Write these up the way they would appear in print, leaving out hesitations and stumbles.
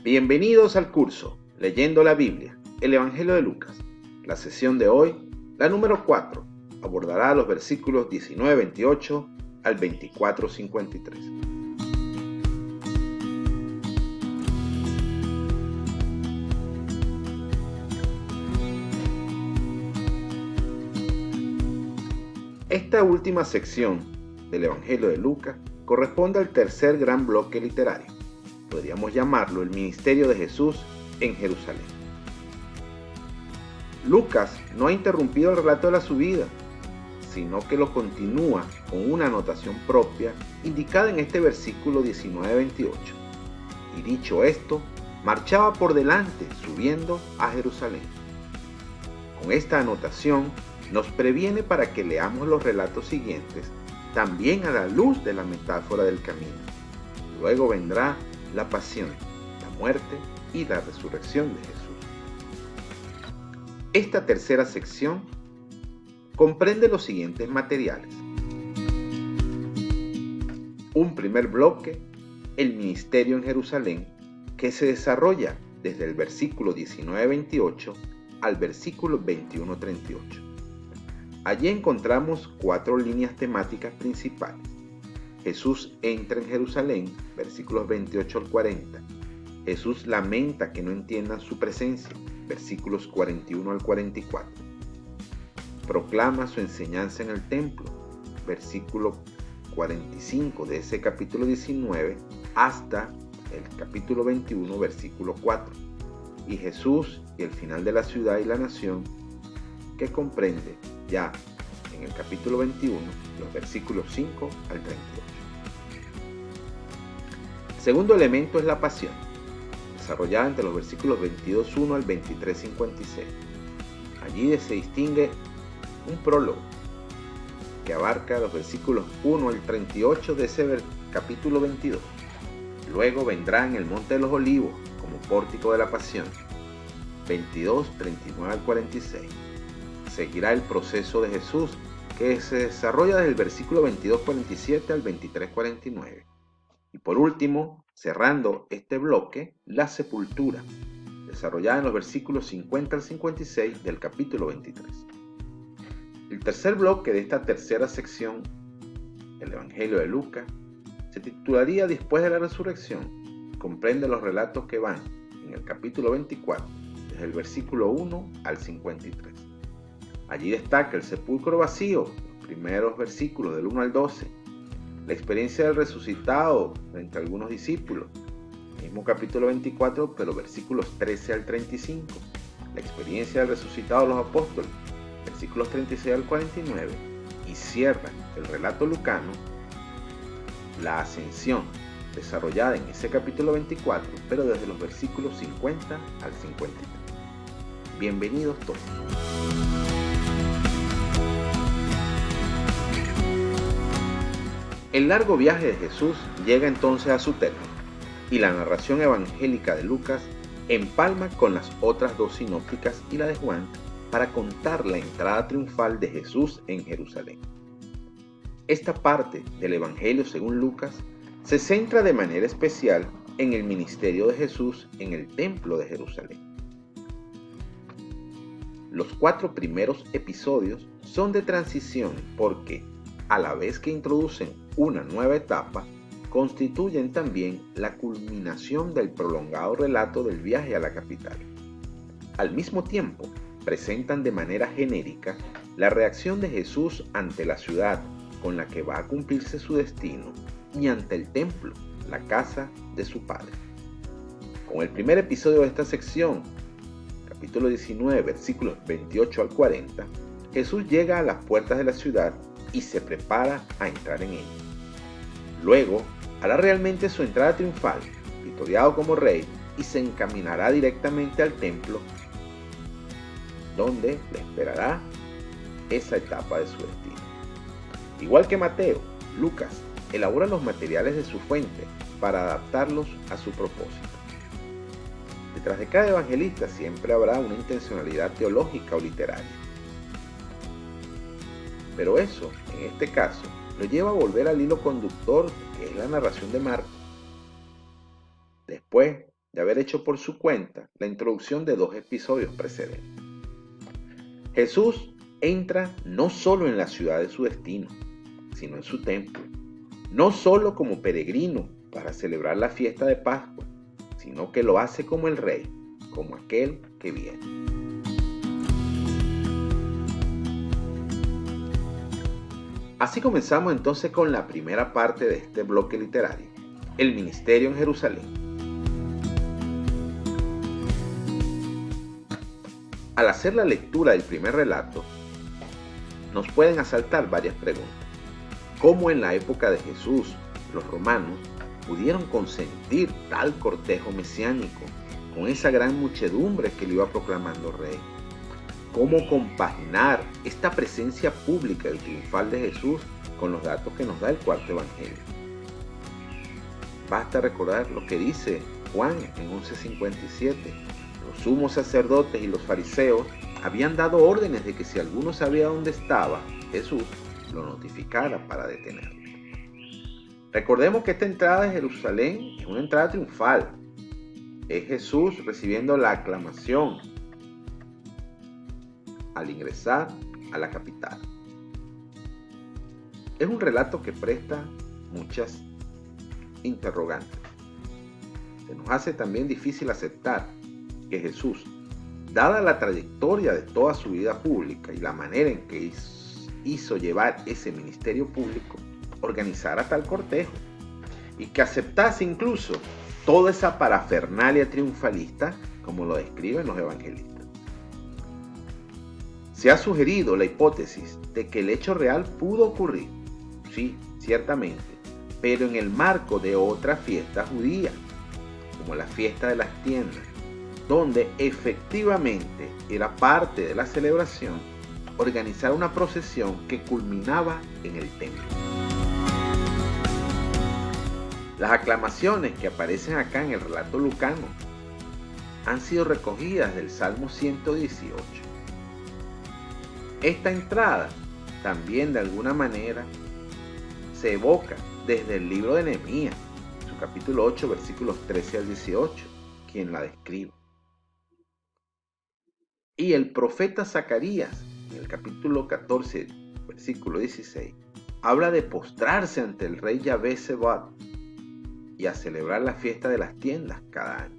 Bienvenidos al curso Leyendo la Biblia, el Evangelio de Lucas. La sesión de hoy, la número 4, abordará los versículos 19-28 al 24-53. Esta última sección del Evangelio de Lucas corresponde al tercer gran bloque literario. Podríamos llamarlo el ministerio de Jesús en Jerusalén. Lucas no ha interrumpido el relato de la subida, sino que lo continúa con una anotación propia indicada en este versículo 19-28. Y dicho esto, marchaba por delante subiendo a Jerusalén. Con esta anotación nos previene para que leamos los relatos siguientes también a la luz de la metáfora del camino. Luego vendrá la pasión, la muerte y la resurrección de Jesús. Esta tercera sección comprende los siguientes materiales. Un primer bloque, el ministerio en Jerusalén, que se desarrolla desde el versículo 19-28 al versículo 21-38. Allí encontramos 4 líneas temáticas principales. Jesús entra en Jerusalén, versículos 28 al 40. Jesús lamenta que no entiendan su presencia, versículos 41 al 44. Proclama su enseñanza en el templo, versículo 45 de ese capítulo 19 hasta el capítulo 21, versículo 4. Y Jesús y el final de la ciudad y la nación, que comprende ya en el capítulo 21, los versículos 5 al 38. El segundo elemento es la pasión, desarrollada entre los versículos 22.1 al 23.56. Allí se distingue un prólogo que abarca los versículos 1 al 38 de ese capítulo 22. Luego vendrá en el Monte de los Olivos como pórtico de la pasión, 22, 39 al 46. Seguirá el proceso de Jesús, que se desarrolla desde el versículo 22-47 al 23-49. Y por último, cerrando este bloque, la sepultura, desarrollada en los versículos 50 al 56 del capítulo 23. El tercer bloque de esta tercera sección, el Evangelio de Lucas, se titularía Después de la Resurrección. Comprende los relatos que van en el capítulo 24, desde el versículo 1 al 53. Allí destaca el sepulcro vacío, los primeros versículos del 1 al 12, la experiencia del resucitado entre algunos discípulos, mismo capítulo 24, pero versículos 13 al 35, la experiencia del resucitado de los apóstoles, versículos 36 al 49, y cierra el relato lucano, la ascensión, desarrollada en ese capítulo 24, pero desde los versículos 50 al 53. Bienvenidos todos. El largo viaje de Jesús llega entonces a su término, y la narración evangélica de Lucas empalma con las otras 2 sinópticas y la de Juan para contar la entrada triunfal de Jesús en Jerusalén. Esta parte del Evangelio según Lucas se centra de manera especial en el ministerio de Jesús en el templo de Jerusalén. Los 4 primeros episodios son de transición porque, a la vez que introducen una nueva etapa, constituyen también la culminación del prolongado relato del viaje a la capital. Al mismo tiempo, presentan de manera genérica la reacción de Jesús ante la ciudad con la que va a cumplirse su destino y ante el templo, la casa de su Padre. Con el primer episodio de esta sección, capítulo 19, versículos 28 al 40, Jesús llega a las puertas de la ciudad y se prepara a entrar en ella. Luego, hará realmente su entrada triunfal, victoriado como rey, y se encaminará directamente al templo, donde le esperará esa etapa de su destino. Igual que Mateo, Lucas elabora los materiales de su fuente para adaptarlos a su propósito. Detrás de cada evangelista siempre habrá una intencionalidad teológica o literaria. Pero eso, en este caso, lo lleva a volver al hilo conductor, que es la narración de Marcos. Después de haber hecho por su cuenta la introducción de 2 episodios precedentes. Jesús entra no solo en la ciudad de su destino, sino en su templo, no solo como peregrino para celebrar la fiesta de Pascua, sino que lo hace como el Rey, como aquel que viene. Así comenzamos entonces con la primera parte de este bloque literario, el ministerio en Jerusalén. Al hacer la lectura del primer relato, nos pueden asaltar varias preguntas. ¿Cómo en la época de Jesús los romanos pudieron consentir tal cortejo mesiánico con esa gran muchedumbre que lo iba proclamando rey? ¿Cómo compaginar esta presencia pública del triunfal de Jesús con los datos que nos da el cuarto evangelio? Basta recordar lo que dice Juan en 11:57. Los sumos sacerdotes y los fariseos habían dado órdenes de que si alguno sabía dónde estaba Jesús, lo notificara para detenerlo. Recordemos que esta entrada de Jerusalén es una entrada triunfal. Es Jesús recibiendo la aclamación al ingresar a la capital. Es un relato que presta muchas interrogantes. Se nos hace también difícil aceptar que Jesús, dada la trayectoria de toda su vida pública y la manera en que hizo llevar ese ministerio público, organizara tal cortejo y que aceptase incluso toda esa parafernalia triunfalista como lo describen los evangelistas. Se ha sugerido la hipótesis de que el hecho real pudo ocurrir, sí, ciertamente, pero en el marco de otra fiesta judía, como la fiesta de las tiendas, donde efectivamente era parte de la celebración organizar una procesión que culminaba en el templo. Las aclamaciones que aparecen acá en el relato lucano han sido recogidas del Salmo 118. Esta entrada también de alguna manera se evoca desde el libro de Nehemías, su capítulo 8, versículos 13 al 18, quien la describe. Y el profeta Zacarías, en el capítulo 14, versículo 16, habla de postrarse ante el rey Yahvé Sebaot y a celebrar la fiesta de las tiendas cada año.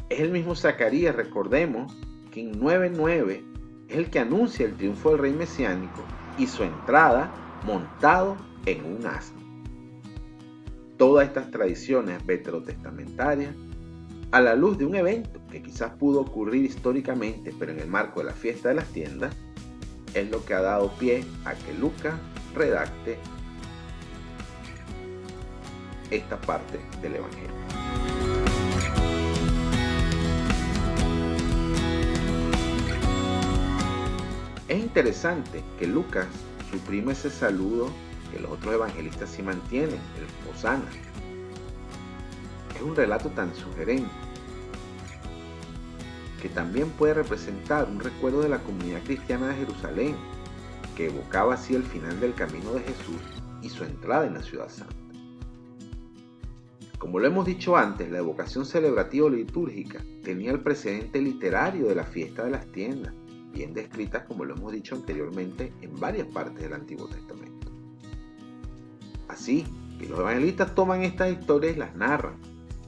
Es el mismo Zacarías, recordemos, que en 9:9 es el que anuncia el triunfo del rey mesiánico y su entrada montado en un asno. Todas estas tradiciones veterotestamentarias, a la luz de un evento que quizás pudo ocurrir históricamente, pero en el marco de la fiesta de las tiendas, es lo que ha dado pie a que Lucas redacte esta parte del Evangelio. Es interesante que Lucas suprime ese saludo que los otros evangelistas sí mantienen, el Hosana. Es un relato tan sugerente que también puede representar un recuerdo de la comunidad cristiana de Jerusalén, que evocaba así el final del camino de Jesús y su entrada en la ciudad santa. Como lo hemos dicho antes, la evocación celebrativa o litúrgica tenía el precedente literario de la fiesta de las tiendas, bien descritas como lo hemos dicho anteriormente en varias partes del Antiguo Testamento. Así que los evangelistas toman estas historias y las narran,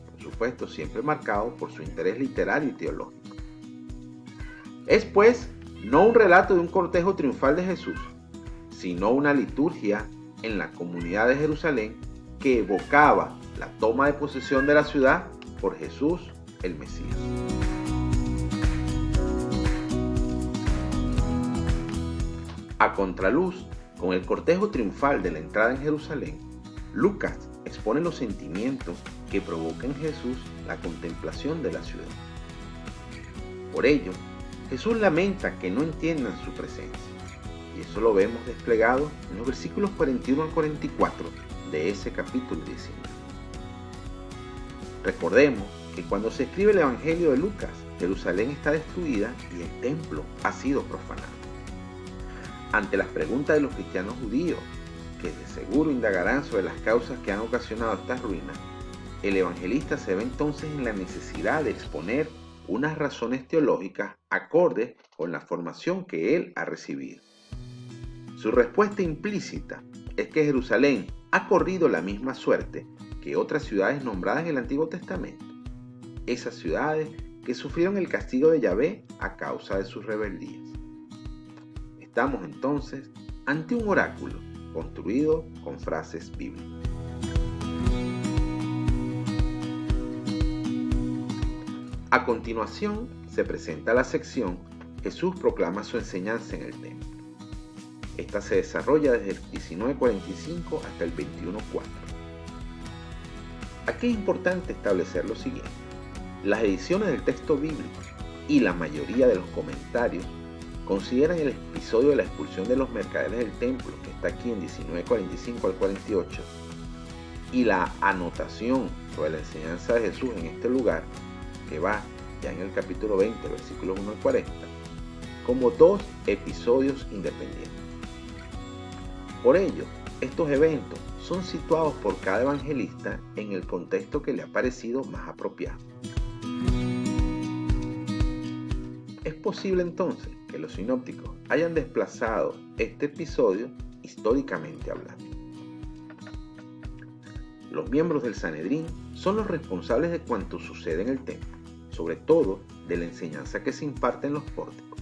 por supuesto siempre marcados por su interés literario y teológico. Es pues no un relato de un cortejo triunfal de Jesús, sino una liturgia en la comunidad de Jerusalén que evocaba la toma de posesión de la ciudad por Jesús el Mesías. A contraluz, con el cortejo triunfal de la entrada en Jerusalén, Lucas expone los sentimientos que provoca en Jesús la contemplación de la ciudad. Por ello, Jesús lamenta que no entiendan su presencia, y eso lo vemos desplegado en los versículos 41 al 44 de ese capítulo 19. Recordemos que cuando se escribe el Evangelio de Lucas, Jerusalén está destruida y el templo ha sido profanado. Ante las preguntas de los cristianos judíos, que de seguro indagarán sobre las causas que han ocasionado estas ruinas, el evangelista se ve entonces en la necesidad de exponer unas razones teológicas acordes con la formación que él ha recibido. Su respuesta implícita es que Jerusalén ha corrido la misma suerte que otras ciudades nombradas en el Antiguo Testamento, esas ciudades que sufrieron el castigo de Yahvé a causa de sus rebeldías. Estamos entonces ante un oráculo construido con frases bíblicas. A continuación se presenta la sección Jesús proclama su enseñanza en el templo. Esta se desarrolla desde el 19:45 hasta el 21:4. Aquí es importante establecer lo siguiente. Las ediciones del texto bíblico y la mayoría de los comentarios consideran el episodio de la expulsión de los mercaderes del templo, que está aquí en 19:45 al 48, y la anotación sobre la enseñanza de Jesús en este lugar, que va ya en el capítulo 20, versículos 1 al 40, como dos episodios independientes. Por ello, estos eventos son situados por cada evangelista en el contexto que le ha parecido más apropiado. Es posible entonces que los sinópticos hayan desplazado este episodio históricamente hablando. Los miembros del Sanedrín son los responsables de cuanto sucede en el templo, sobre todo de la enseñanza que se imparte en los pórticos.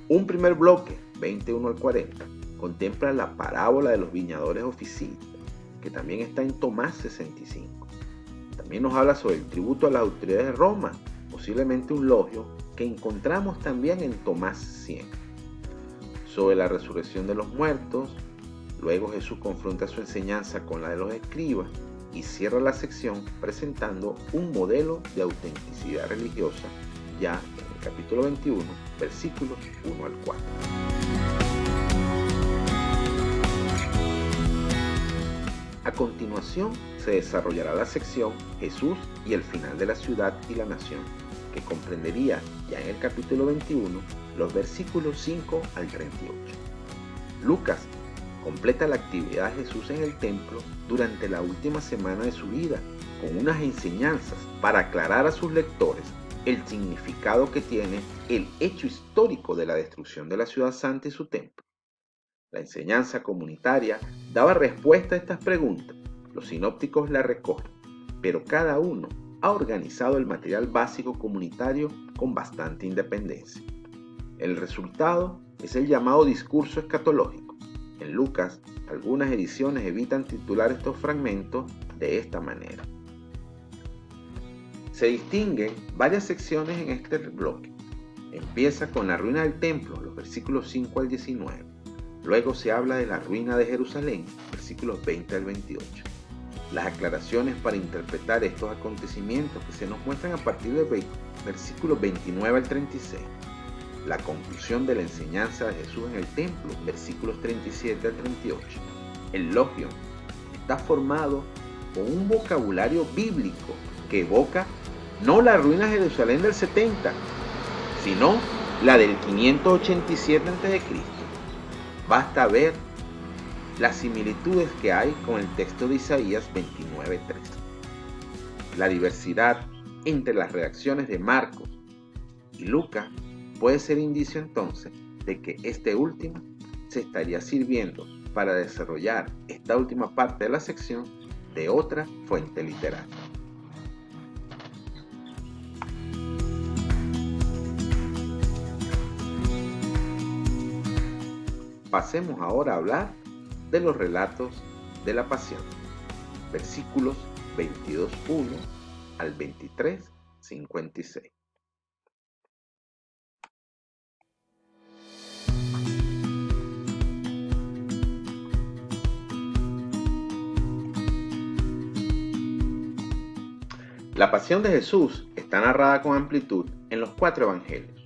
Un primer bloque, 21 al 40, contempla la parábola de los viñadores oficiistas, que también está en Tomás 65. También nos habla sobre el tributo a las autoridades de Roma, posiblemente un logio que encontramos también en Tomás 100. Sobre la resurrección de los muertos, luego Jesús confronta su enseñanza con la de los escribas y cierra la sección presentando un modelo de autenticidad religiosa ya en el capítulo 21, versículos 1 al 4. A continuación se desarrollará la sección Jesús y el final de la ciudad y la nación, que comprendería ya en el capítulo 21 los versículos 5 al 38. Lucas completa la actividad de Jesús en el templo durante la última semana de su vida con unas enseñanzas para aclarar a sus lectores el significado que tiene el hecho histórico de la destrucción de la ciudad santa y su templo. La enseñanza comunitaria daba respuesta a estas preguntas. Los sinópticos la recogen, pero cada uno ha organizado el material básico comunitario con bastante independencia. El resultado es el llamado discurso escatológico. En Lucas, algunas ediciones evitan titular estos fragmentos de esta manera. Se distinguen varias secciones en este bloque. Empieza con la ruina del templo, los versículos 5 al 19. Luego se habla de la ruina de Jerusalén, versículos 20 al 28. Las aclaraciones para interpretar estos acontecimientos que se nos muestran a partir del versículos 29 al 36. La conclusión de la enseñanza de Jesús en el templo, versículos 37 al 38. El logion está formado con un vocabulario bíblico que evoca no la ruina de Jerusalén del 70, sino la del 587 a.C. Basta ver las similitudes que hay con el texto de Isaías 29:3. La diversidad entre las redacciones de Marcos y Lucas puede ser indicio entonces de que este último se estaría sirviendo para desarrollar esta última parte de la sección de otra fuente literaria. Pasemos ahora a hablar de los relatos de la pasión, versículos 22:1 al 23:56. La pasión de Jesús está narrada con amplitud en los 4 evangelios.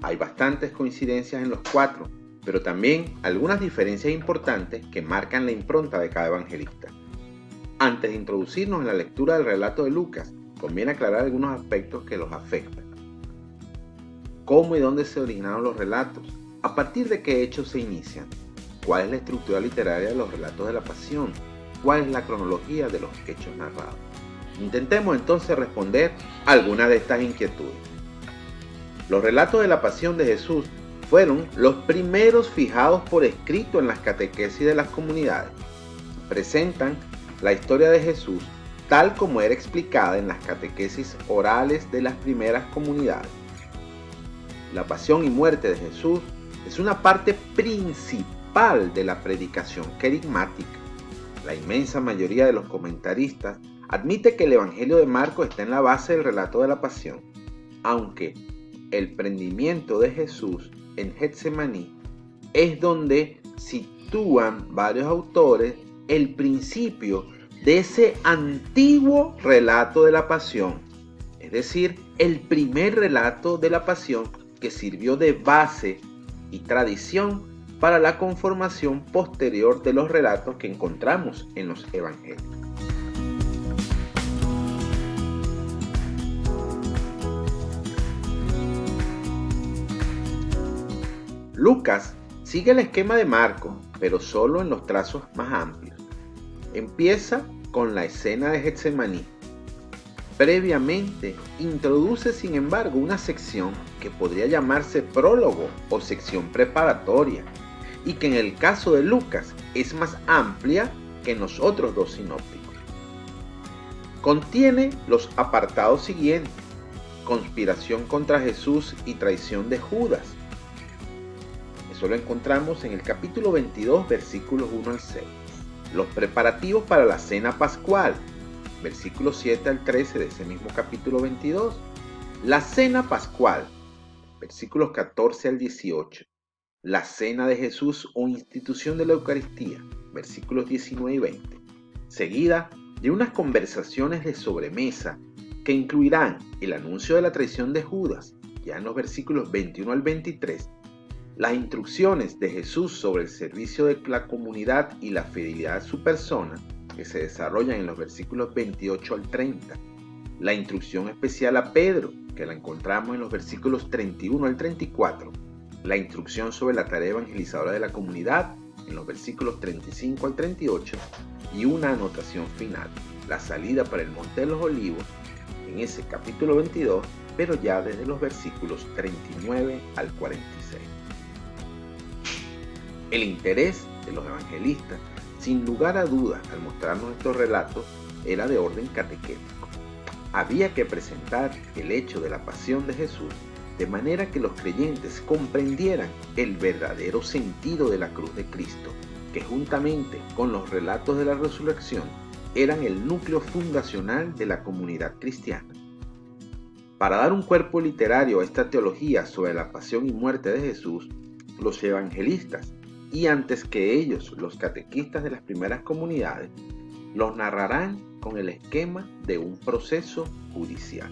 Hay bastantes coincidencias en los 4, pero también algunas diferencias importantes que marcan la impronta de cada evangelista. Antes de introducirnos en la lectura del relato de Lucas, conviene aclarar algunos aspectos que los afectan. ¿Cómo y dónde se originaron los relatos? ¿A partir de qué hechos se inician? ¿Cuál es la estructura literaria de los relatos de la pasión? ¿Cuál es la cronología de los hechos narrados? Intentemos entonces responder a algunas de estas inquietudes. Los relatos de la pasión de Jesús fueron los primeros fijados por escrito en las catequesis de las comunidades. Presentan la historia de Jesús tal como era explicada en las catequesis orales de las primeras comunidades. La pasión y muerte de Jesús es una parte principal de la predicación querigmática. La inmensa mayoría de los comentaristas admite que el Evangelio de Marcos está en la base del relato de la pasión, aunque el prendimiento de Jesús en Getsemaní es donde sitúan varios autores el principio de ese antiguo relato de la pasión, es decir, el primer relato de la pasión que sirvió de base y tradición para la conformación posterior de los relatos que encontramos en los evangelios. Lucas sigue el esquema de Marcos, pero solo en los trazos más amplios. Empieza con la escena de Getsemaní. Previamente introduce, sin embargo, una sección que podría llamarse prólogo o sección preparatoria, y que en el caso de Lucas es más amplia que en los otros dos sinópticos. Contiene los apartados siguientes: conspiración contra Jesús y traición de Judas. Eso lo encontramos en el capítulo 22, versículos 1 al 6. Los preparativos para la cena pascual, versículos 7 al 13 de ese mismo capítulo 22. La cena pascual, versículos 14 al 18. La cena de Jesús o institución de la Eucaristía, versículos 19 y 20. Seguida de unas conversaciones de sobremesa que incluirán el anuncio de la traición de Judas, ya en los versículos 21 al 23. Las instrucciones de Jesús sobre el servicio de la comunidad y la fidelidad a su persona, que se desarrollan en los versículos 28 al 30. La instrucción especial a Pedro, que la encontramos en los versículos 31 al 34. La instrucción sobre la tarea evangelizadora de la comunidad, en los versículos 35 al 38. Y una anotación final, la salida para el Monte de los Olivos, en ese capítulo 22, pero ya desde los versículos 39 al 46. El interés de los evangelistas, sin lugar a dudas, al mostrarnos estos relatos, era de orden catequético. Había que presentar el hecho de la pasión de Jesús de manera que los creyentes comprendieran el verdadero sentido de la cruz de Cristo, que juntamente con los relatos de la resurrección eran el núcleo fundacional de la comunidad cristiana. Para dar un cuerpo literario a esta teología sobre la pasión y muerte de Jesús, los evangelistas, y antes que ellos los catequistas de las primeras comunidades, los narrarán con el esquema de un proceso judicial.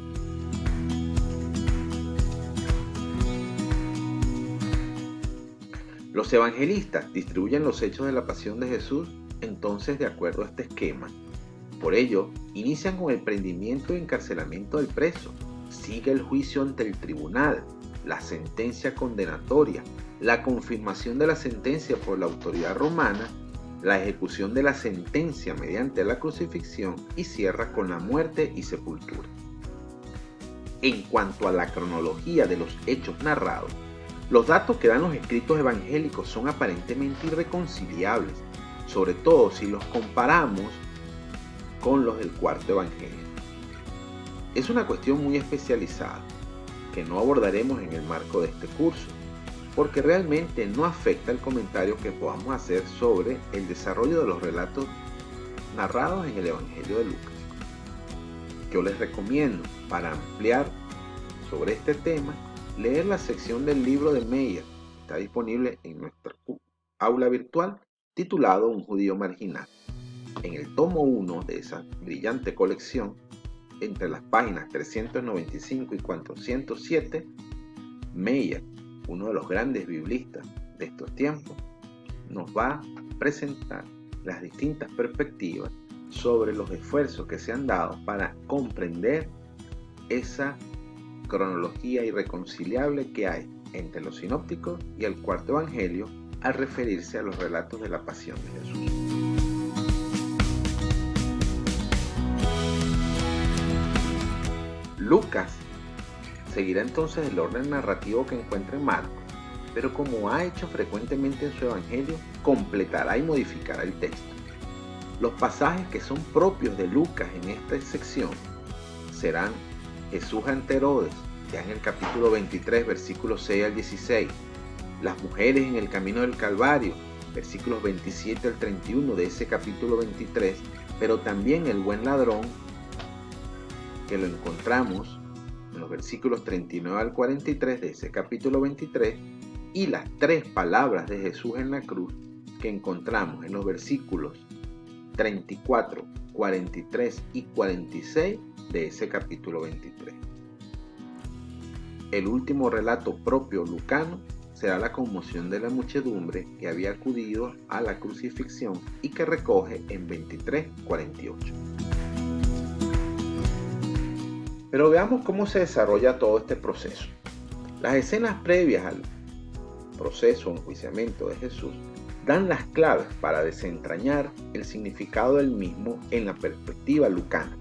Los evangelistas distribuyen los hechos de la pasión de Jesús entonces de acuerdo a este esquema. Por ello, inician con el prendimiento y encarcelamiento del preso, sigue el juicio ante el tribunal, la sentencia condenatoria, la confirmación de la sentencia por la autoridad romana, la ejecución de la sentencia mediante la crucifixión y cierra con la muerte y sepultura. En cuanto a la cronología de los hechos narrados, los datos que dan los escritos evangélicos son aparentemente irreconciliables, sobre todo si los comparamos con los del cuarto evangelio. Es una cuestión muy especializada que no abordaremos en el marco de este curso, porque realmente no afecta el comentario que podamos hacer sobre el desarrollo de los relatos narrados en el Evangelio de Lucas. Yo les recomiendo, para ampliar sobre este tema, leer la sección del libro de Meyer, que está disponible en nuestra aula virtual, titulado Un judío marginal. En el tomo 1 de esa brillante colección, entre las páginas 395 y 407, Meyer, uno de los grandes biblistas de estos tiempos, nos va a presentar las distintas perspectivas sobre los esfuerzos que se han dado para comprender esa cronología irreconciliable que hay entre los sinópticos y el cuarto evangelio al referirse a los relatos de la pasión de Jesús. Lucas seguirá entonces el orden narrativo que encuentra en Marcos, pero como ha hecho frecuentemente en su evangelio, completará y modificará el texto. Los pasajes que son propios de Lucas en esta sección serán Jesús ante Herodes, ya en el capítulo 23, versículos 6 al 16, las mujeres en el camino del Calvario, versículos 27 al 31 de ese capítulo 23, pero también el buen ladrón, que lo encontramos en los versículos 39 al 43 de ese capítulo 23, y las tres palabras de Jesús en la cruz que encontramos en los versículos 34, 43 y 46 de ese capítulo 23. El último relato propio lucano será la conmoción de la muchedumbre que había acudido a la crucifixión y que recoge en 23:48. Pero veamos cómo se desarrolla todo este proceso. Las escenas previas al proceso o enjuiciamiento de Jesús dan las claves para desentrañar el significado del mismo en la perspectiva lucana.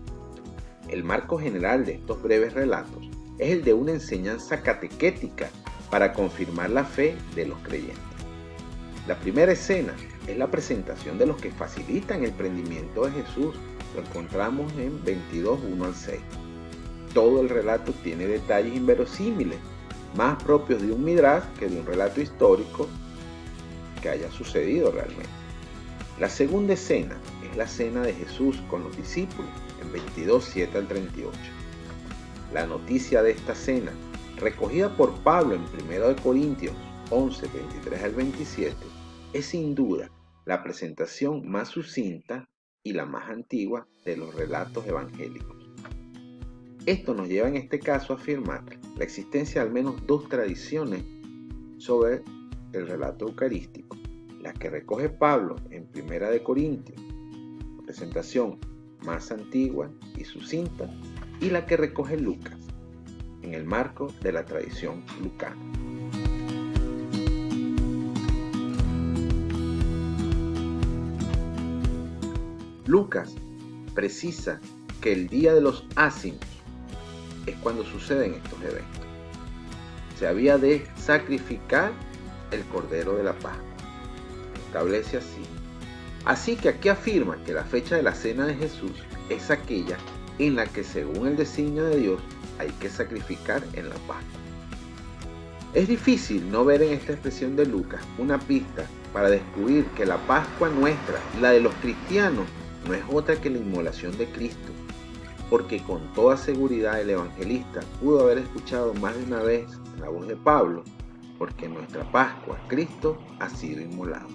El marco general de estos breves relatos es el de una enseñanza catequética para confirmar la fe de los creyentes. La primera escena es la presentación de los que facilitan el prendimiento de Jesús. Lo encontramos en 22:1 al 6. Todo el relato tiene detalles inverosímiles, más propios de un midrash que de un relato histórico que haya sucedido realmente. La segunda escena es la cena de Jesús con los discípulos en 22:7 al 38. La noticia de esta cena, recogida por Pablo en 1 Corintios 11, 23 al 27, es sin duda la presentación más sucinta y la más antigua de los relatos evangélicos. Esto nos lleva en este caso a afirmar la existencia de al menos dos tradiciones sobre el relato eucarístico: la que recoge Pablo en 1 Corintios, presentación más antigua y sucinta, y la que recoge Lucas, en el marco de la tradición lucana. Lucas precisa que el día de los ácimos es cuando suceden estos eventos. Se había de sacrificar el Cordero de la Pascua. Establece así. Así que aquí afirma que la fecha de la cena de Jesús es aquella en la que, según el designio de Dios, hay que sacrificar en la Pascua. Es difícil no ver en esta expresión de Lucas una pista para descubrir que la Pascua nuestra, la de los cristianos, no es otra que la inmolación de Cristo, porque con toda seguridad el evangelista pudo haber escuchado más de una vez la voz de Pablo, porque en nuestra Pascua Cristo ha sido inmolado.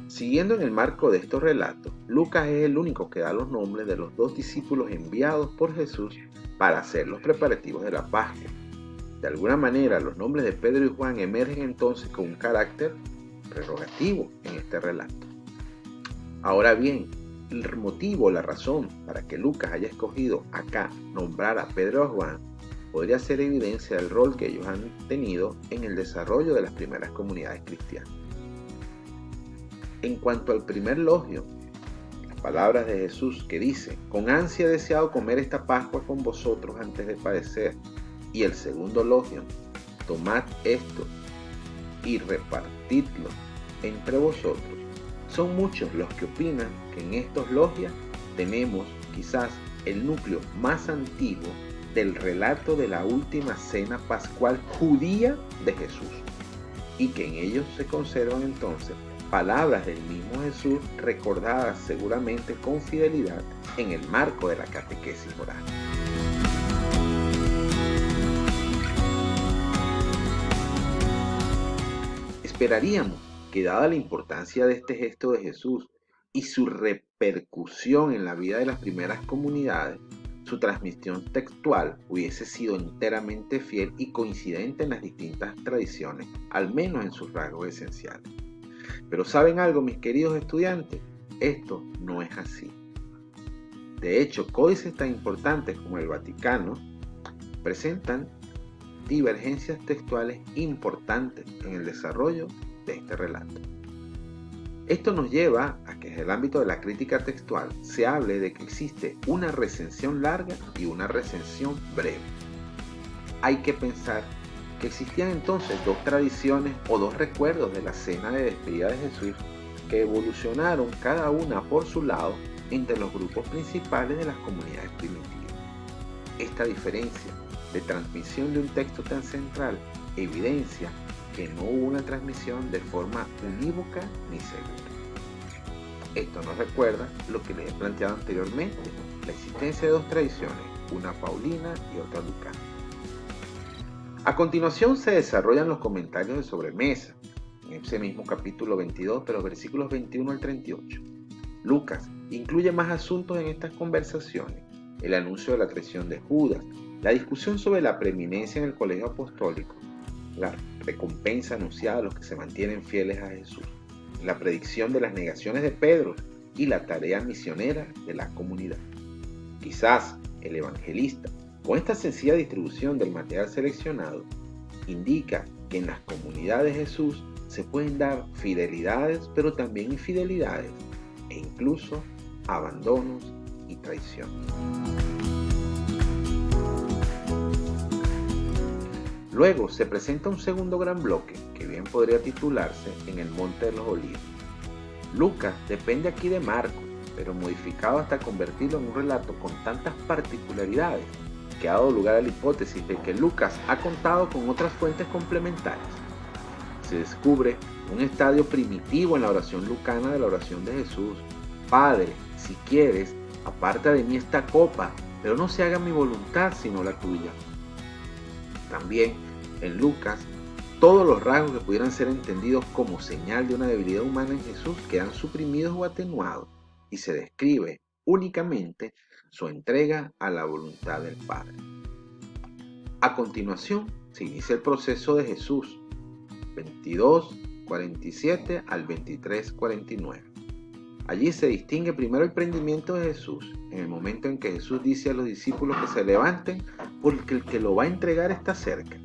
Siguiendo en el marco de estos relatos, Lucas es el único que da los nombres de los dos discípulos enviados por Jesús para hacer los preparativos de la Pascua. De alguna manera, los nombres de Pedro y Juan emergen entonces con un carácter prerrogativo en este relato. Ahora bien, el motivo o la razón para que Lucas haya escogido acá nombrar a Pedro y a Juan podría ser evidencia del rol que ellos han tenido en el desarrollo de las primeras comunidades cristianas. En cuanto al primer logio, las palabras de Jesús que dice: con ansia he deseado comer esta Pascua con vosotros antes de padecer, y el segundo logio: tomad esto y repartidlo entre vosotros. Son muchos los que opinan que en estos logias tenemos quizás el núcleo más antiguo del relato de la última cena pascual judía de Jesús, y que en ellos se conservan entonces palabras del mismo Jesús recordadas seguramente con fidelidad en el marco de la catequesis oral. Esperaríamos que, dada la importancia de este gesto de Jesús y su repercusión en la vida de las primeras comunidades, su transmisión textual hubiese sido enteramente fiel y coincidente en las distintas tradiciones, al menos en sus rasgos esenciales. Pero ¿saben algo, mis queridos estudiantes? Esto no es así. De hecho, códices tan importantes como el Vaticano presentan divergencias textuales importantes en el desarrollo de este relato. Esto nos lleva a que desde el ámbito de la crítica textual se hable de que existe una recensión larga y una recensión breve. Hay que pensar que existían entonces dos tradiciones o dos recuerdos de la cena de despedida de Jesús que evolucionaron cada una por su lado entre los grupos principales de las comunidades primitivas. Esta diferencia de transmisión de un texto tan central evidencia que no hubo una transmisión de forma unívoca ni segura. Esto nos recuerda lo que les he planteado anteriormente, la existencia de dos tradiciones, una paulina y otra lucana. A continuación se desarrollan los comentarios de sobremesa, en ese mismo capítulo 22, de los versículos 21 al 38. Lucas incluye más asuntos en estas conversaciones: el anuncio de la traición de Judas, la discusión sobre la preeminencia en el colegio apostólico, la recompensa anunciada a los que se mantienen fieles a Jesús, la predicción de las negaciones de Pedro y la tarea misionera de la comunidad. Quizás el evangelista, con esta sencilla distribución del material seleccionado, indica que en las comunidades de Jesús se pueden dar fidelidades, pero también infidelidades, e incluso abandonos y traiciones. Luego se presenta un segundo gran bloque, que bien podría titularse En el Monte de los Olivos. Lucas depende aquí de Marcos, pero modificado hasta convertirlo en un relato con tantas particularidades que ha dado lugar a la hipótesis de que Lucas ha contado con otras fuentes complementarias. Se descubre un estadio primitivo en la oración lucana de la oración de Jesús: Padre, si quieres, aparta de mí esta copa, pero no se haga mi voluntad sino la tuya. También en Lucas, todos los rasgos que pudieran ser entendidos como señal de una debilidad humana en Jesús quedan suprimidos o atenuados, y se describe únicamente su entrega a la voluntad del Padre. A continuación se inicia el proceso de Jesús, 22:47 al 23:49. Allí se distingue primero el prendimiento de Jesús, en el momento en que Jesús dice a los discípulos que se levanten porque el que lo va a entregar está cerca.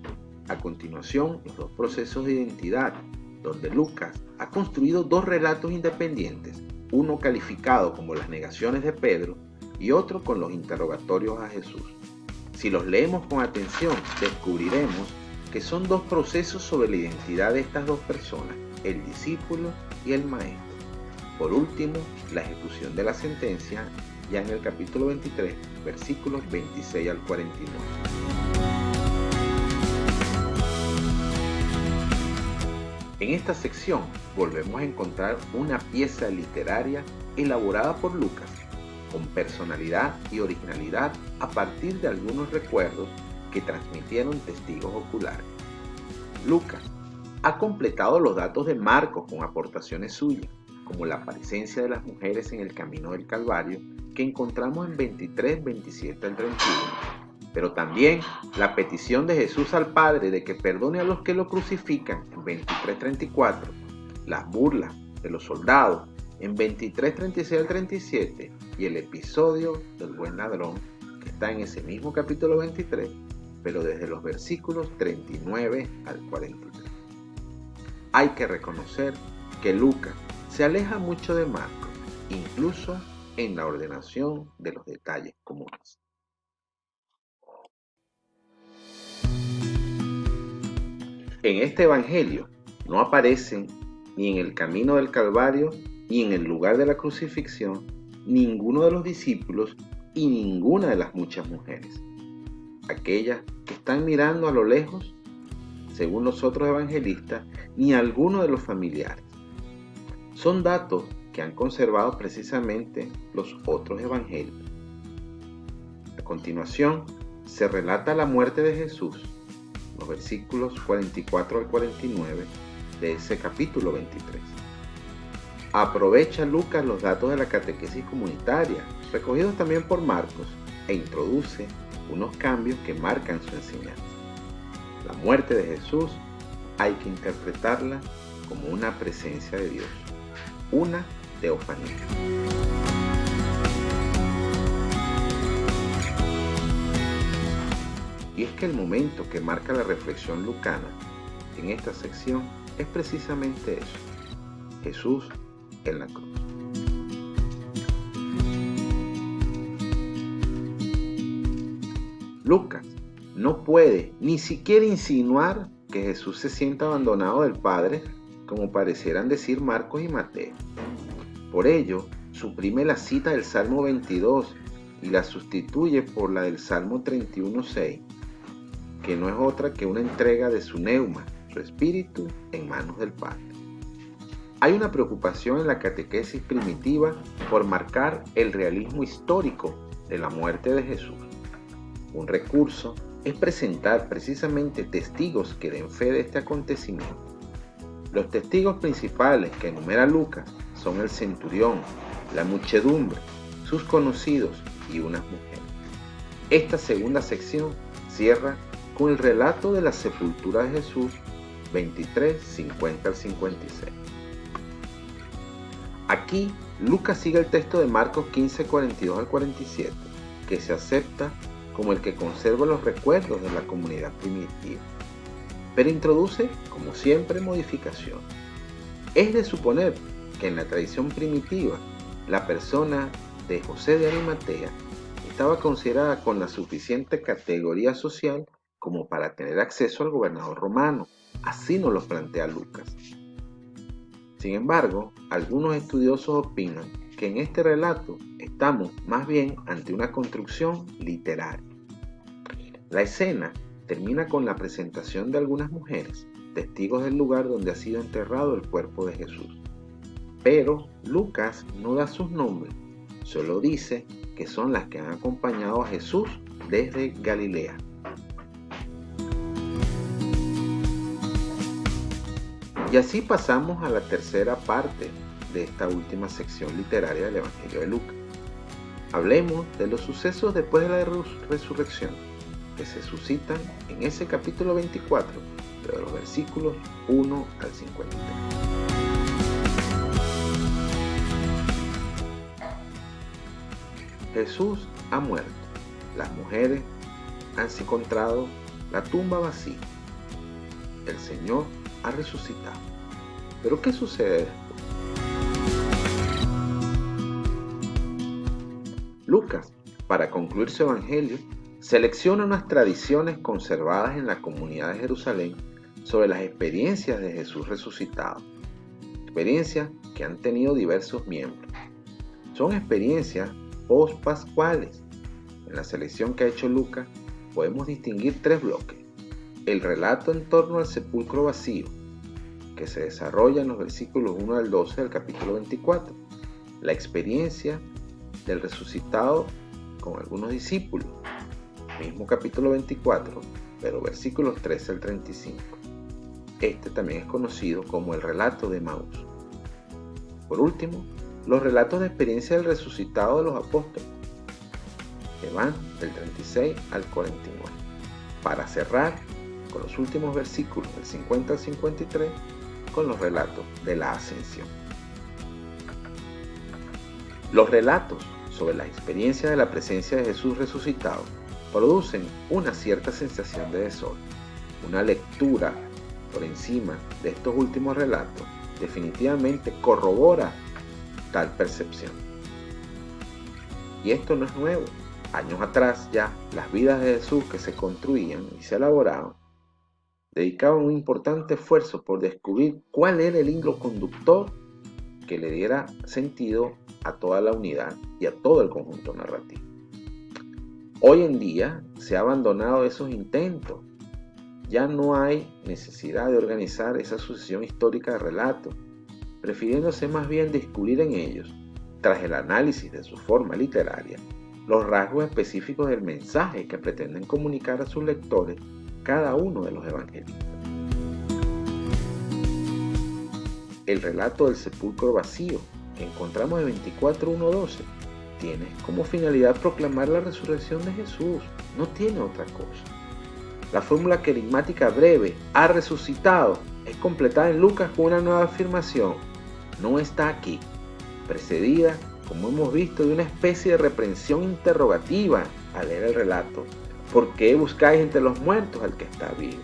A continuación, los dos procesos de identidad, donde Lucas ha construido dos relatos independientes, uno calificado como las negaciones de Pedro y otro con los interrogatorios a Jesús. Si los leemos con atención, descubriremos que son dos procesos sobre la identidad de estas dos personas, el discípulo y el maestro. Por último, la ejecución de la sentencia, ya en el capítulo 23, versículos 26 al 49. En esta sección volvemos a encontrar una pieza literaria elaborada por Lucas, con personalidad y originalidad a partir de algunos recuerdos que transmitieron testigos oculares. Lucas ha completado los datos de Marcos con aportaciones suyas, como la presencia de las mujeres en el camino del Calvario, que encontramos en 23, 27 al 31, pero también la petición de Jesús al Padre de que perdone a los que lo crucifican en 23, 34, las burlas de los soldados en 23, 36 al 37 y el episodio del buen ladrón, que está en ese mismo capítulo 23, pero desde los versículos 39 al 43. Hay que reconocer que Lucas se aleja mucho de Marcos, incluso en la ordenación de los detalles comunes. En este evangelio no aparecen ni en el camino del Calvario ni en el lugar de la crucifixión ninguno de los discípulos y ninguna de las muchas mujeres. Aquellas que están mirando a lo lejos, según los otros evangelistas, ni alguno de los familiares. Son datos que han conservado precisamente los otros evangelios. A continuación, se relata la muerte de Jesús, los versículos 44 al 49 de ese capítulo 23. Aprovecha Lucas los datos de la catequesis comunitaria, recogidos también por Marcos, e introduce unos cambios que marcan su enseñanza. La muerte de Jesús hay que interpretarla como una presencia de Dios, una teofanía. Y es que el momento que marca la reflexión lucana en esta sección es precisamente eso. Jesús en la cruz. Lucas no puede ni siquiera insinuar que Jesús se sienta abandonado del Padre, como parecieran decir Marcos y Mateo. Por ello, suprime la cita del Salmo 22 y la sustituye por la del Salmo 31:6, que no es otra que una entrega de su neuma, su espíritu, en manos del Padre. Hay una preocupación en la catequesis primitiva por marcar el realismo histórico de la muerte de Jesús. Un recurso es presentar precisamente testigos que den fe de este acontecimiento. Los testigos principales que enumera Lucas son el centurión, la muchedumbre, sus conocidos y unas mujeres. Esta segunda sección cierra con el relato de la sepultura de Jesús, 23, 50 al 56. Aquí, Lucas sigue el texto de Marcos 15, 42 al 47, que se acepta como el que conserva los recuerdos de la comunidad primitiva, pero introduce, como siempre, modificaciones. Es de suponer que en la tradición primitiva, la persona de José de Arimatea estaba considerada con la suficiente categoría social como para tener acceso al gobernador romano. Así nos lo plantea Lucas. Sin embargo, algunos estudiosos opinan que en este relato estamos más bien ante una construcción literaria. La escena termina con la presentación de algunas mujeres, testigos del lugar donde ha sido enterrado el cuerpo de Jesús. Pero Lucas no da sus nombres, solo dice que son las que han acompañado a Jesús desde Galilea. Y así pasamos a la tercera parte de esta última sección literaria del Evangelio de Lucas. Hablemos de los sucesos después de la resurrección, que se suscitan en ese capítulo 24, de los versículos 1 al 53. Jesús ha muerto. Las mujeres han encontrado la tumba vacía. El Señor ha resucitado. ¿Pero qué sucede después? Lucas, para concluir su evangelio, selecciona unas tradiciones conservadas en la comunidad de Jerusalén sobre las experiencias de Jesús resucitado. Experiencias que han tenido diversos miembros. Son experiencias post-pascuales. En la selección que ha hecho Lucas podemos distinguir tres bloques. El relato en torno al sepulcro vacío, que se desarrolla en los versículos 1 al 12 del capítulo 24. La experiencia del resucitado con algunos discípulos, mismo capítulo 24, pero versículos 13 al 35. Este también es conocido como el relato de Maús. Por último, los relatos de experiencia del resucitado de los apóstoles, que van del 36 al 49. Para cerrar con los últimos versículos del 50 al 53, con los relatos de la ascensión. Los relatos sobre la experiencia de la presencia de Jesús resucitado producen una cierta sensación de desorden. Una lectura por encima de estos últimos relatos definitivamente corrobora tal percepción. Y esto no es nuevo. Años atrás ya las vidas de Jesús que se construían y se elaboraban dedicaban un importante esfuerzo por descubrir cuál era el hilo conductor que le diera sentido a toda la unidad y a todo el conjunto narrativo. Hoy en día se ha abandonado esos intentos. Ya no hay necesidad de organizar esa sucesión histórica de relatos, prefiriéndose más bien descubrir en ellos, tras el análisis de su forma literaria, los rasgos específicos del mensaje que pretenden comunicar a sus lectores cada uno de los evangelistas. El relato del sepulcro vacío que encontramos en 24:1-12 tiene como finalidad proclamar la resurrección de Jesús, no tiene otra cosa. La fórmula querigmática breve, ha resucitado, es completada en Lucas con una nueva afirmación, no está aquí, precedida, como hemos visto, de una especie de reprensión interrogativa al leer el relato. ¿Por qué buscáis entre los muertos al que está vivo?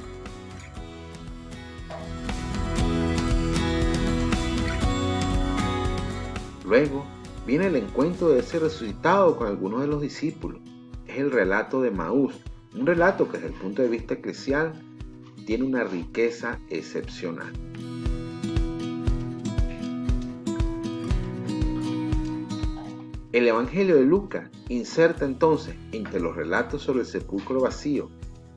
Luego viene el encuentro de ese resucitado con algunos de los discípulos. Es el relato de Emaús, un relato que desde el punto de vista eclesial tiene una riqueza excepcional. El Evangelio de Lucas inserta entonces entre los relatos sobre el sepulcro vacío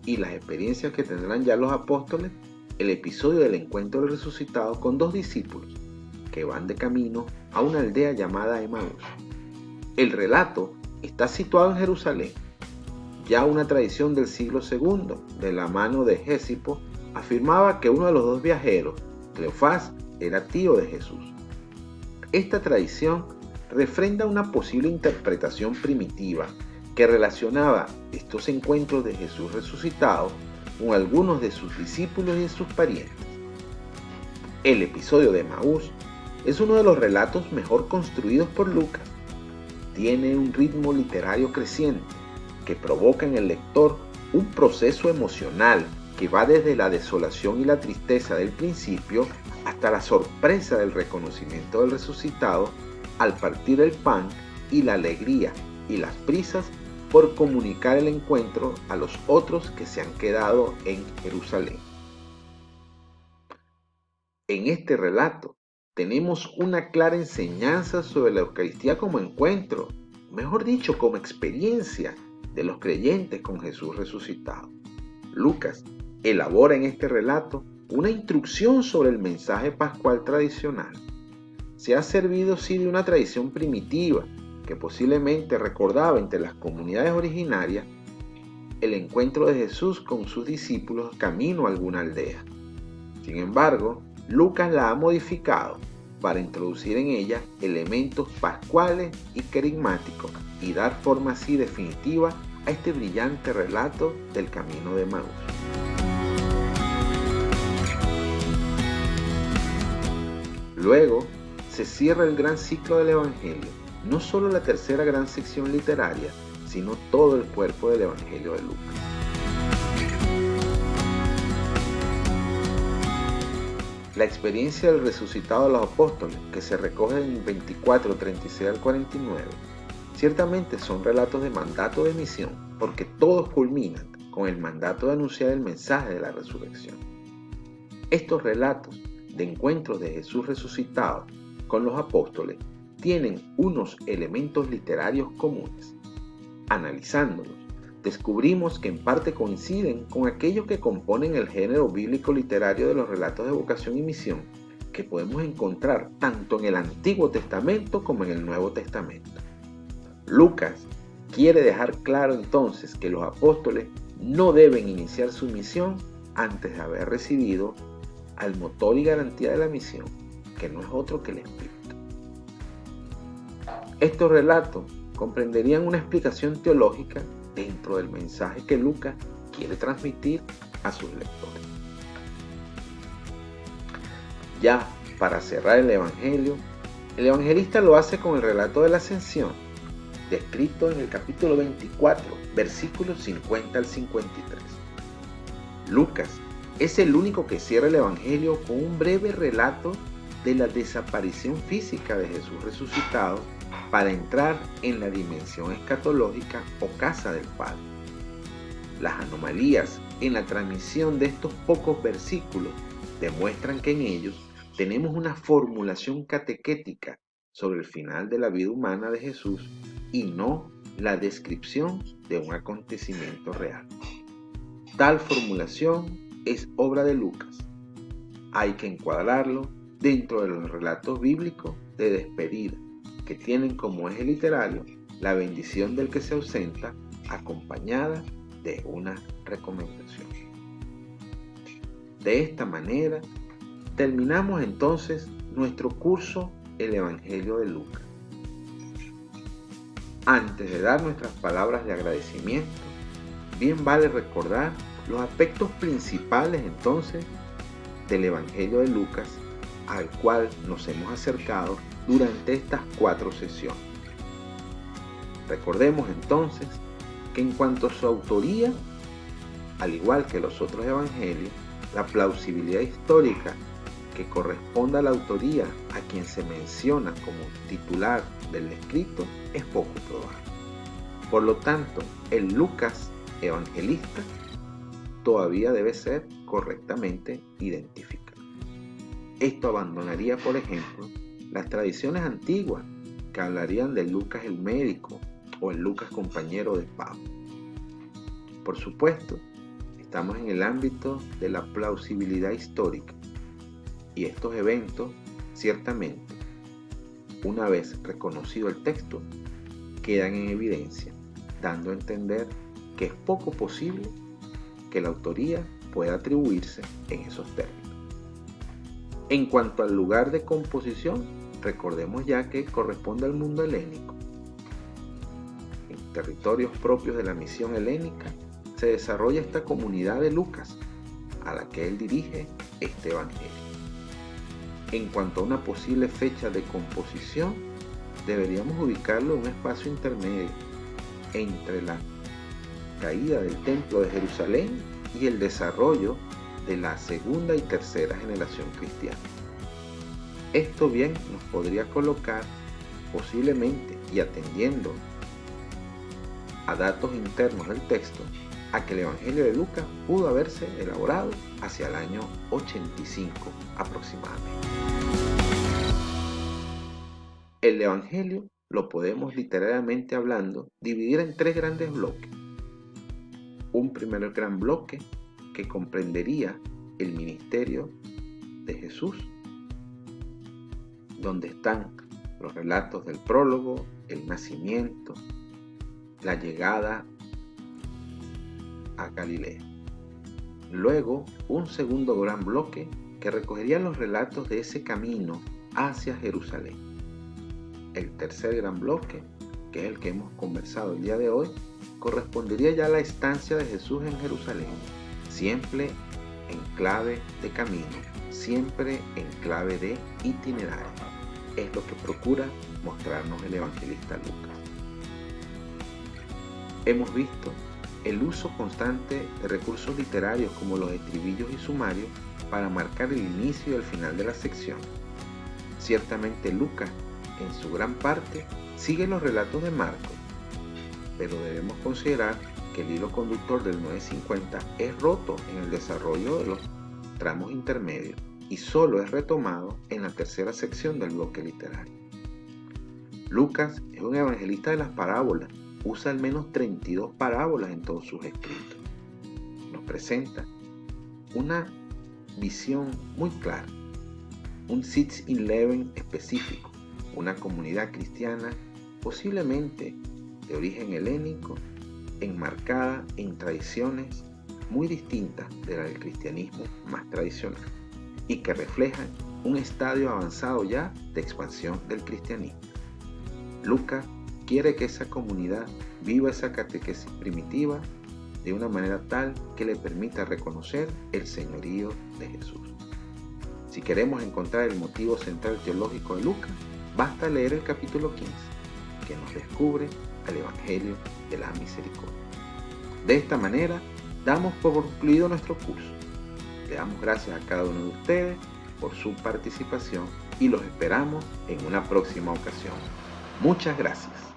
y las experiencias que tendrán ya los apóstoles el episodio del encuentro del resucitado con dos discípulos que van de camino a una aldea llamada Emaús. El relato está situado en Jerusalén. Ya una tradición del siglo II, de la mano de Gesipo, afirmaba que uno de los dos viajeros, Cleofás, era tío de Jesús. Esta tradición refrenda una posible interpretación primitiva que relacionaba estos encuentros de Jesús resucitado con algunos de sus discípulos y de sus parientes. El episodio de Emaús es uno de los relatos mejor construidos por Lucas. Tiene un ritmo literario creciente que provoca en el lector un proceso emocional que va desde la desolación y la tristeza del principio hasta la sorpresa del reconocimiento del resucitado al partir el pan y la alegría y las prisas por comunicar el encuentro a los otros que se han quedado en Jerusalén. En este relato tenemos una clara enseñanza sobre la Eucaristía como encuentro, mejor dicho, como experiencia de los creyentes con Jesús resucitado. Lucas elabora en este relato una instrucción sobre el mensaje pascual tradicional. Se ha servido sí de una tradición primitiva que posiblemente recordaba entre las comunidades originarias el encuentro de Jesús con sus discípulos camino a alguna aldea. Sin embargo, Lucas la ha modificado para introducir en ella elementos pascuales y carismáticos y dar forma así definitiva a este brillante relato del camino de Emaús. Luego se cierra el gran ciclo del Evangelio, no solo la tercera gran sección literaria, sino todo el cuerpo del Evangelio de Lucas. La experiencia del resucitado de los apóstoles, que se recoge en 24, 36 al 49, ciertamente son relatos de mandato de misión, porque todos culminan con el mandato de anunciar el mensaje de la resurrección. Estos relatos de encuentros de Jesús resucitado con los apóstoles tienen unos elementos literarios comunes. Analizándolos, descubrimos que en parte coinciden con aquellos que componen el género bíblico literario de los relatos de vocación y misión que podemos encontrar tanto en el Antiguo Testamento como en el Nuevo Testamento. Lucas quiere dejar claro entonces que los apóstoles no deben iniciar su misión antes de haber recibido al motor y garantía de la misión, que no es otro que el Espíritu. Estos relatos comprenderían una explicación teológica dentro del mensaje que Lucas quiere transmitir a sus lectores. Ya para cerrar el Evangelio, el evangelista lo hace con el relato de la ascensión, descrito en el capítulo 24, versículos 50 al 53. Lucas es el único que cierra el Evangelio con un breve relato de la desaparición física de Jesús resucitado para entrar en la dimensión escatológica o casa del Padre. Las anomalías en la transmisión de estos pocos versículos demuestran que en ellos tenemos una formulación catequética sobre el final de la vida humana de Jesús y no la descripción de un acontecimiento real. Tal formulación es obra de Lucas. Hay que encuadrarlo dentro de los relatos bíblicos de despedida, que tienen como eje literario la bendición del que se ausenta, acompañada de una recomendación. De esta manera, terminamos entonces nuestro curso El Evangelio de Lucas. Antes de dar nuestras palabras de agradecimiento, bien vale recordar los aspectos principales entonces del Evangelio de Lucas al cual nos hemos acercado durante estas 4 sesiones. Recordemos entonces que en cuanto a su autoría, al igual que los otros evangelios, la plausibilidad histórica que corresponda la autoría a quien se menciona como titular del escrito es poco probable. Por lo tanto, el Lucas evangelista todavía debe ser correctamente identificado. Esto abandonaría, por ejemplo, las tradiciones antiguas que hablarían de Lucas el médico o el Lucas compañero de Pablo. Por supuesto, estamos en el ámbito de la plausibilidad histórica y estos eventos, ciertamente, una vez reconocido el texto, quedan en evidencia, dando a entender que es poco posible que la autoría pueda atribuirse en esos términos. En cuanto al lugar de composición, recordemos ya que corresponde al mundo helénico. En territorios propios de la misión helénica se desarrolla esta comunidad de Lucas, a la que él dirige este evangelio. En cuanto a una posible fecha de composición, deberíamos ubicarlo en un espacio intermedio entre la caída del templo de Jerusalén y el desarrollo de la segunda y tercera generación cristiana. Esto bien nos podría colocar posiblemente, y atendiendo a datos internos del texto, a que el Evangelio de Lucas pudo haberse elaborado hacia el año 85 aproximadamente. El Evangelio lo podemos, literariamente hablando, dividir en tres grandes bloques. Un primer gran bloque que comprendería el ministerio de Jesús, donde están los relatos del prólogo, el nacimiento, la llegada a Galilea. Luego, un segundo gran bloque que recogería los relatos de ese camino hacia Jerusalén. El tercer gran bloque, que es el que hemos conversado el día de hoy, correspondería ya a la estancia de Jesús en Jerusalén, siempre en clave de camino, siempre en clave de itinerario. Es lo que procura mostrarnos el evangelista Lucas. Hemos visto el uso constante de recursos literarios como los estribillos y sumarios para marcar el inicio y el final de la sección. Ciertamente Lucas, en su gran parte, sigue los relatos de Marcos, pero debemos considerar que el hilo conductor del 950 es roto en el desarrollo de los tramos intermedios y solo es retomado en la tercera sección del bloque literario. Lucas es un evangelista de las parábolas, usa al menos 32 parábolas en todos sus escritos. Nos presenta una visión muy clara, un 6-11 específico, una comunidad cristiana posiblemente de origen helénico, enmarcada en tradiciones muy distintas de la del cristianismo más tradicional y que reflejan un estadio avanzado ya de expansión del cristianismo. Lucas quiere que esa comunidad viva esa catequesis primitiva de una manera tal que le permita reconocer el señorío de Jesús. Si queremos encontrar el motivo central teológico de Lucas, basta leer el capítulo 15, que nos descubre el Evangelio de la Misericordia. De esta manera, damos por concluido nuestro curso. Le damos gracias a cada uno de ustedes por su participación y los esperamos en una próxima ocasión. Muchas gracias.